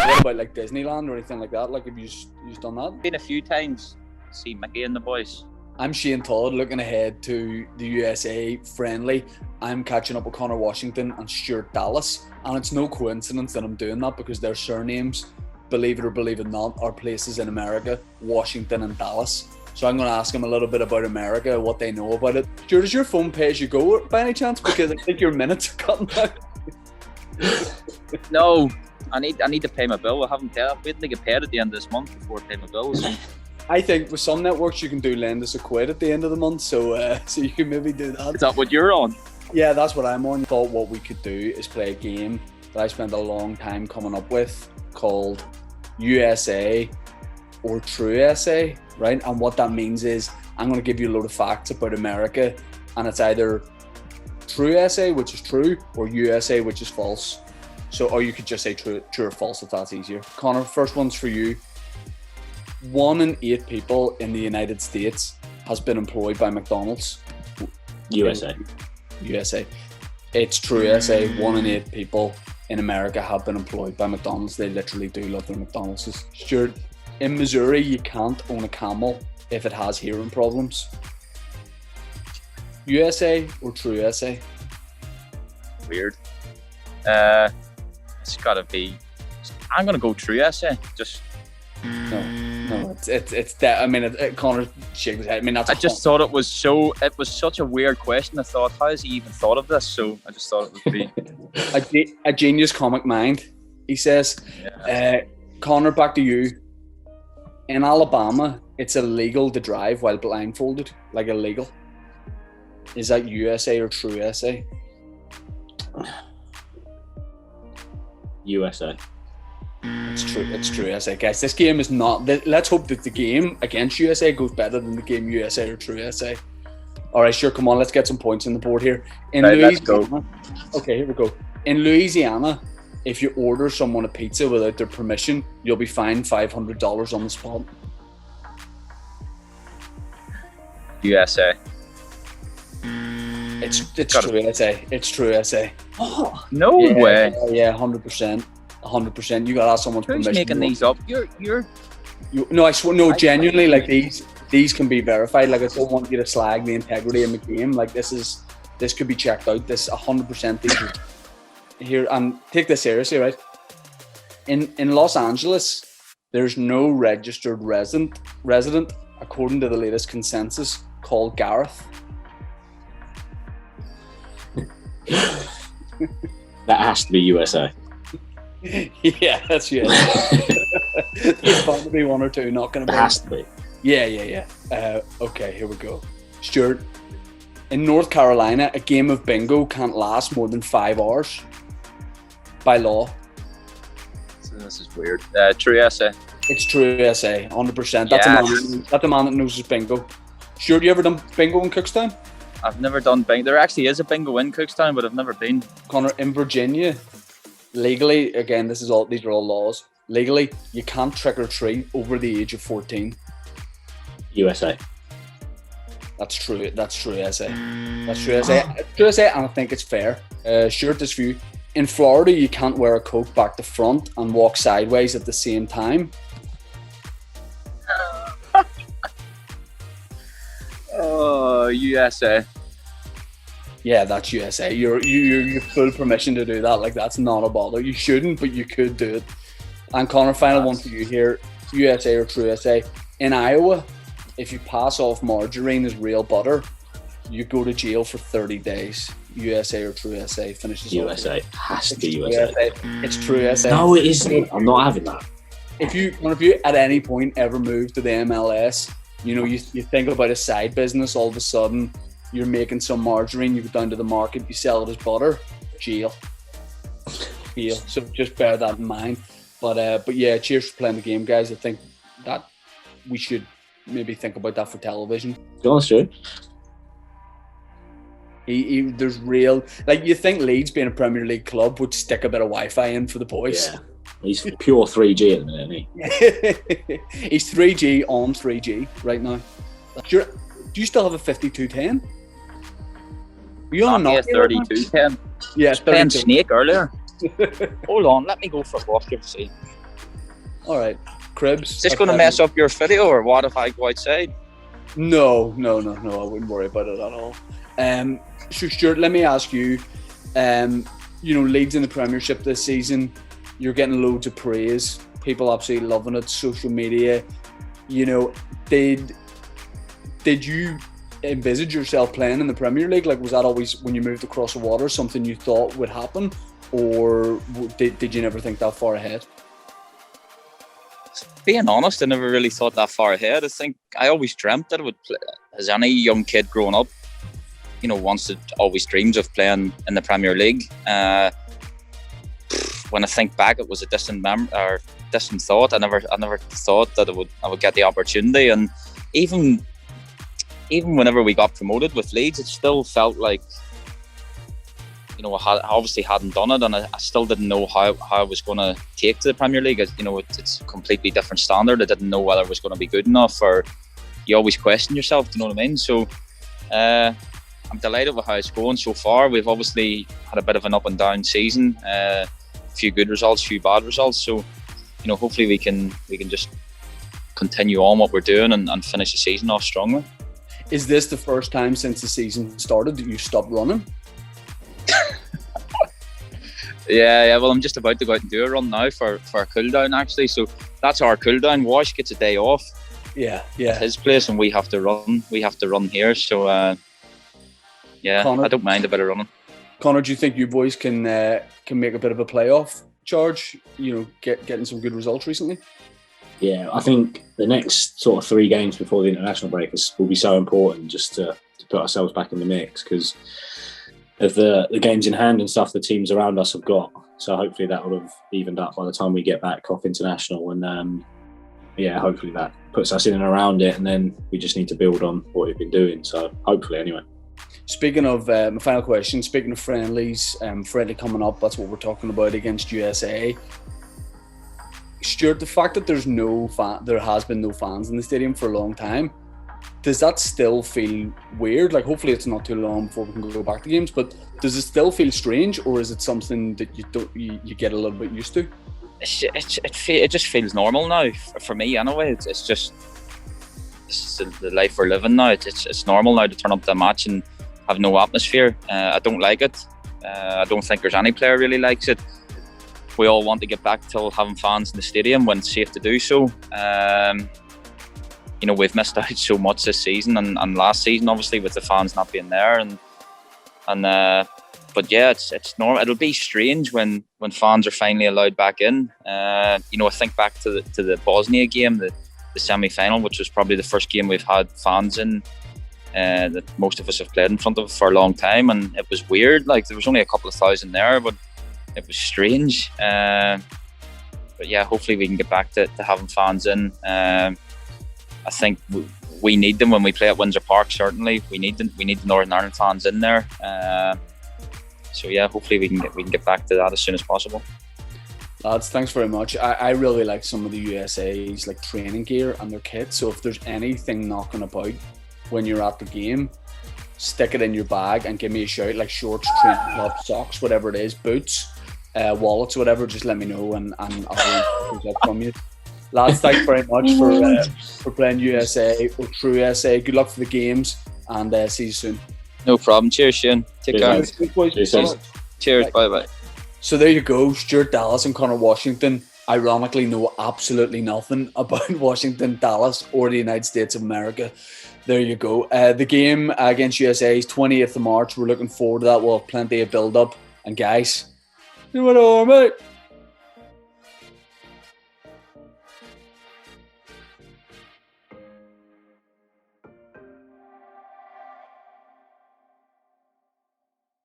What about like Disneyland or anything like that? Like, have you done that? Been a few times. See Mickey and the boys. I'm Shane Todd, looking ahead to the USA friendly. I'm catching up with Conor Washington and Stuart Dallas, and it's no coincidence that I'm doing that because their surnames, believe it or believe it not, are places in America, Washington and Dallas. So I'm going to ask them a little bit about America, what they know about it. Stuart, is your phone pay as you go by any chance? Because I think your minutes are cutting out. No, I need to pay my bill. I haven't paid. I'm waiting to get paid at the end of this month before I pay my bills. I think with some networks you can do lend us a quid at the end of the month, so you can maybe do that. Is that what you're on? Yeah, that's what I'm on. Thought what we could do is play a game that I spent a long time coming up with called USA or True SA, right? And what that means is I'm going to give you a load of facts about America, and it's either True SA, which is true, or USA, which is false. So, or you could just say true or false if that's easier. Connor, first one's for you. 1 in 8 people in the United States has been employed by McDonald's. USA. It's true SA. 1 in 8 people in America have been employed by McDonald's. They literally do love their McDonald's. Stuart, in Missouri, you can't own a camel if it has hearing problems. USA or true SA? Weird. It's gotta be. I'm gonna go true SA. Just no. It's that. I mean, Connor shakes his head. I mean, that's. I just thought it was so. It was such a weird question. I thought, how has he even thought of this? So I just thought it would be a genius comic mind. He says, yeah. Connor, back to you. In Alabama, it's illegal to drive while blindfolded. Like illegal. Is that USA or true SA? USA. It's true SA, guys. This game is not. Let's hope that the game against USA goes better than the game USA or true SA. All right, sure. Come on, let's get some points on the board here. In Louisiana, okay, here we go. In Louisiana, if you order someone a pizza without their permission, you'll be fined $500 on the spot. USA. It's true SA. It's true SA. Oh, no way. Yeah, 100%. 100%. You gotta ask someone's permission. Who's making these up? You're. No, I swear. No, genuinely, like these can be verified. Like I don't want you to slag the integrity of the game. Like this could be checked out. This 100% these are here, and take this seriously, right? In Los Angeles, there's no registered resident according to the latest consensus called Gareth. That has to be USA. Yeah, that's USA. There's bound to be one or two not going to be. It has to be. Yeah. Okay, here we go. Stuart, in North Carolina, a game of bingo can't last more than 5 hours by law. So this is weird. True SA. It's true SA, 100%. That's a man that knows his bingo. Stuart, you ever done bingo in Cookstown? I've never done bingo. There actually is a bingo in Cookstown, but I've never been. Connor, in Virginia, legally, again, these are all laws. Legally, you can't trick or treat over the age of 14. USA. That's true. That's true SA. That's true SA. True SA, and I think it's fair. Stuart, this for you. In Florida, you can't wear a coat back to front and walk sideways at the same time. Oh, USA. Yeah, that's USA. You're full permission to do that. Like, that's not a bother. You shouldn't, but you could do it. And Connor, final one for you here. USA or true SA. In Iowa, if you pass off margarine as real butter, you go to jail for 30 days. USA or true SA. Finishes USA. Has to be USA. It's true SA. No, it isn't. I'm not having that. If you at any point ever move to the MLS, you think about a side business, all of a sudden you're making some margarine, you go down to the market, you sell it as butter, jail. So just bear that in mind. But yeah, cheers for playing the game, guys. I think that we should maybe think about that for television. Go on, Stuart. There's real, like, you think Leeds being a Premier League club would stick a bit of Wi-Fi in for the boys. Yeah. He's pure 3G at the minute, isn't he? He's 3G on 3G right now. Do you still have a 5210? Are you on a Nokia? 3210. Yeah, playing Snake earlier. Hold on, let me go for a walk and see. All right. Cribs. Is this going to mess up your video, or what if I go outside? No. I wouldn't worry about it at all. So Stuart, let me ask you. Leeds in the Premiership this season, you're getting loads of praise. People absolutely loving it. Social media. Did you envisage yourself playing in the Premier League? Like, was that always, when you moved across the water, something you thought would happen, or did you never think that far ahead? Being honest, I never really thought that far ahead. I think I always dreamt that I would play. As any young kid growing up, always dreams of playing in the Premier League. When I think back, it was a distant thought. I never thought that I would get the opportunity, and even whenever we got promoted with Leeds, it still felt like, I obviously hadn't done it, and I still didn't know how I was going to take to the Premier League. It's a completely different standard. I didn't know whether it was going to be good enough, or you always question yourself. Do you know what I mean? So I'm delighted with how it's going so far. We've obviously had a bit of an up and down season, a few good results, a few bad results. So hopefully we can just continue on what we're doing and finish the season off strongly. Is this the first time since the season started that you stopped running? Yeah. Well, I'm just about to go out and do a run now for a cool down, actually. So that's our cool down. Wash gets a day off. Yeah. At his place, and we have to run. We have to run here. So Connor, I don't mind a bit of running. Connor, do you think you boys can make a bit of a playoff charge? Getting some good results recently. Yeah, I think the next sort of 3 games before the international break will be so important, just to put ourselves back in the mix, because of the games in hand and stuff the teams around us have got. So hopefully that will have evened up by the time we get back off international, and hopefully that puts us in and around it, and then we just need to build on what we've been doing. So hopefully, anyway. Speaking of my final question, speaking of friendlies, friendly coming up, that's what we're talking about against USA. Stuart, the fact that there has been no fans in the stadium for a long time, does that still feel weird? Like, hopefully it's not too long before we can go back to games, but does it still feel strange, or is it something that you get a little bit used to? It just feels normal now for me anyway. It's just the life we're living now. It's normal now to turn up to a match and have no atmosphere. I don't like it. I don't think there's any player really likes it. We all want to get back to having fans in the stadium when it's safe to do so. We've missed out so much this season and last season, obviously, with the fans not being there. But yeah, it's normal. It'll be strange when fans are finally allowed back in. I think back to the Bosnia game, the semi-final, which was probably the first game we've had fans in that most of us have played in front of for a long time, and it was weird. Like, there was only a couple of thousand there, but it was strange. But yeah, hopefully we can get back to having fans in. I think we need them when we play at Windsor Park. Certainly, we need the Northern Ireland fans in there. So yeah, hopefully we can get back to that as soon as possible. Lads, thanks very much. I really like some of the USA's like training gear and their kits. So if there's anything knocking about when you're at the game, stick it in your bag and give me a shout. Like shorts, training tops, socks, whatever it is, boots, wallets, whatever. Just let me know and I'll get from you. Lads, thanks very much for playing USA or True USA. Good luck for the games, and see you soon. No problem. Cheers, Shane. Take care. Cheers. Bye. So there you go. Stuart Dallas and Conor Washington ironically know absolutely nothing about Washington, Dallas, or the United States of America. There you go. The game against USA is 20th of March. We're looking forward to that. We'll have plenty of build-up. And guys, you know what, mate?